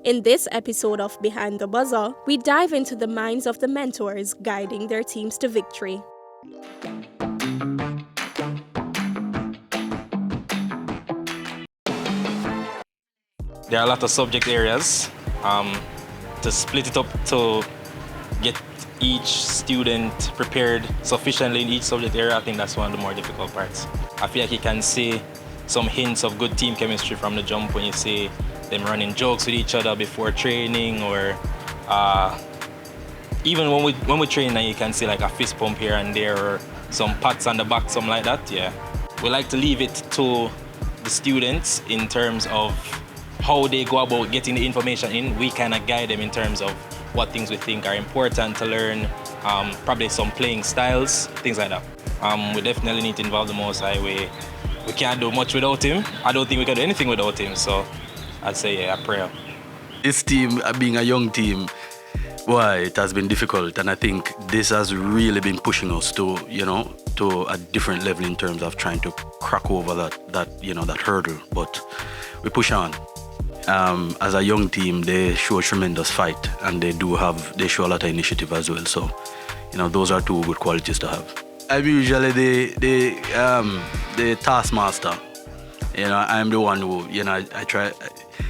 In this episode of Behind the Buzzer, we dive into the minds of the mentors guiding their teams to victory. There are a lot of subject areas. To split it up to get each student prepared sufficiently in each subject area, I think that's one of the more difficult parts. I feel like you can see some hints of good team chemistry from the jump when you see them running jokes with each other before training, or even when we train, and you can see like a fist pump here and there, or some pats on the back, something like that. Yeah, we like to leave it to the students in terms of how they go about getting the information in. We kind of guide them in terms of what things we think are important to learn, probably some playing styles, things like that. We definitely need to involve the Most High. We can't do much without him. I don't think we can do anything without him, so I'd say, yeah, a prayer. This team, being a young team, boy, it has been difficult, and I think this has really been pushing us to a different level in terms of trying to crack over that hurdle. But we push on. As a young team, they show a tremendous fight, and they show a lot of initiative as well. So, those are two good qualities to have. I'm usually the taskmaster. I'm the one who, I try.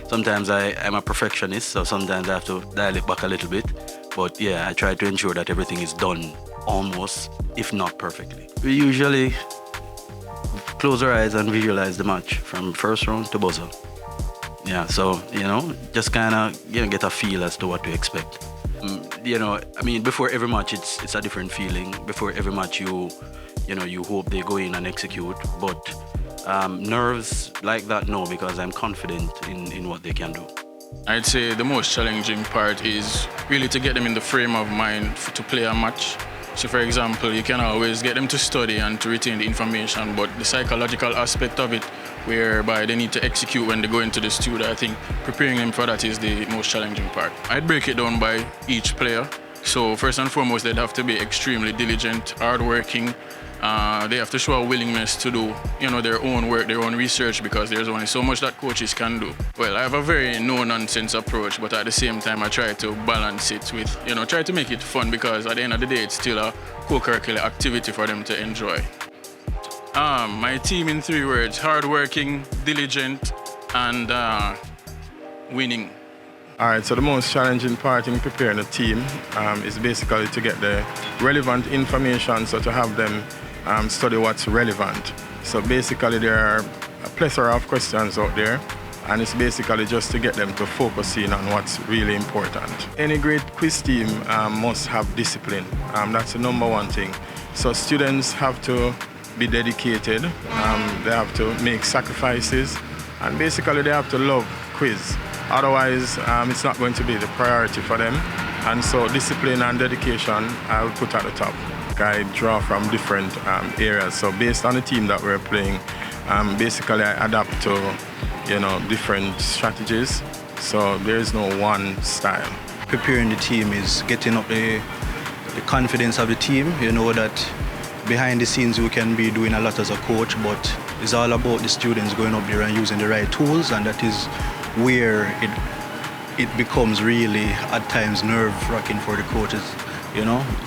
Sometimes I'm a perfectionist, so sometimes I have to dial it back a little bit. But yeah, I try to ensure that everything is done almost, if not perfectly. We usually close our eyes and visualize the match from first round to buzzer. Yeah, so, just kind of, get a feel as to what to expect. Before every match, it's a different feeling. Before every match, you hope they go in and execute. But nerves like that, no, because I'm confident in what they can do. I'd say the most challenging part is really to get them in the frame of mind to play a match. So, for example, you can always get them to study and to retain the information, but the psychological aspect of it, whereby they need to execute when they go into the studio, I think preparing them for that is the most challenging part. I'd break it down by each player. So first and foremost, they'd have to be extremely diligent, hardworking. They have to show a willingness to do, their own work, their own research, because there's only so much that coaches can do. Well, I have a very no-nonsense approach, but at the same time, I try to balance it with, try to make it fun, because at the end of the day, it's still a co-curricular activity for them to enjoy. My team in 3 words: hardworking, diligent, and winning. All right, so the most challenging part in preparing a team is basically to get the relevant information, so to have them study what's relevant. So basically there are a plethora of questions out there, and it's basically just to get them to focus in on what's really important. Any great quiz team must have discipline. That's the number one thing. So students have to be dedicated, they have to make sacrifices, and basically they have to love quiz. Otherwise, it's not going to be the priority for them. And so discipline and dedication I would put at the top. I draw from different areas. So based on the team that we're playing, basically I adapt to different strategies. So there is no one style. Preparing the team is getting up the confidence of the team. That behind the scenes we can be doing a lot as a coach, but it's all about the students going up there and using the right tools, and that is where it becomes really at times nerve-wracking for the coaches.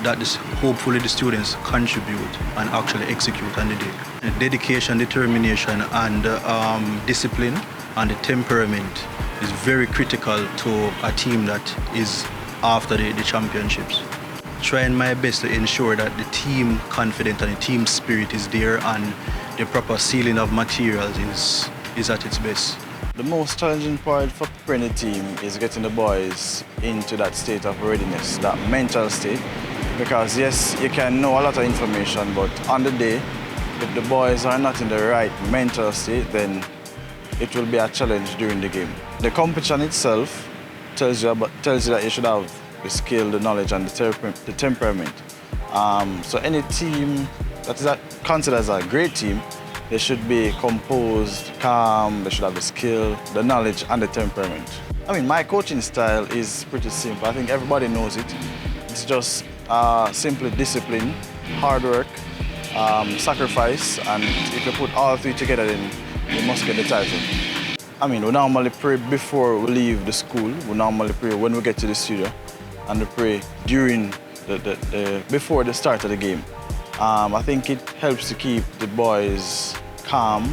That is hopefully the students contribute and actually execute on the day. And dedication, determination, and discipline and the temperament is very critical to a team that is after the championships. Trying my best to ensure that the team confidence and the team spirit is there, and the proper sealing of materials is at its best. The most challenging part for preparing the team is getting the boys into that state of readiness, that mental state. Because yes, you can know a lot of information, but on the day, if the boys are not in the right mental state, then it will be a challenge during the game. The competition itself tells you that you should have the skill, the knowledge, and the temperament. So any team that is considered as a great team, they should be composed, calm, they should have the skill, the knowledge, and the temperament. My coaching style is pretty simple. I think everybody knows it. It's just simply discipline, hard work, sacrifice, and if you put all 3 together, then you must get the title. I mean, we normally pray before we leave the school. We normally pray when we get to the studio, and we pray during before the start of the game. I think it helps to keep the boys calm.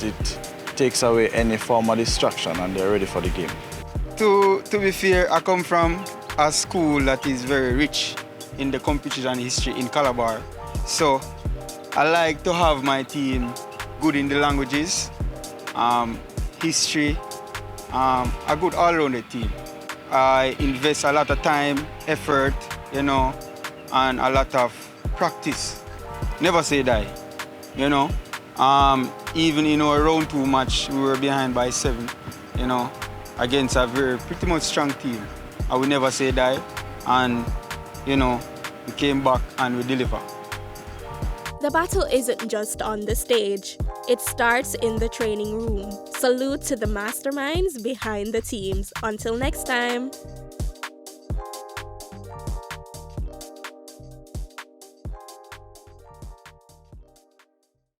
It takes away any form of distraction, and they're ready for the game. To be fair, I come from a school that is very rich in the competition history in Calabar. So I like to have my team good in the languages, history, a good all-rounded team. I invest a lot of time, effort, and a lot of practice. Never say die, Even in our round 2 match, we were behind by 7, against a pretty much strong team. I will never say die, and we came back and we deliver. The battle isn't just on the stage, it starts in the training room. Salute to the masterminds behind the teams. Until next time.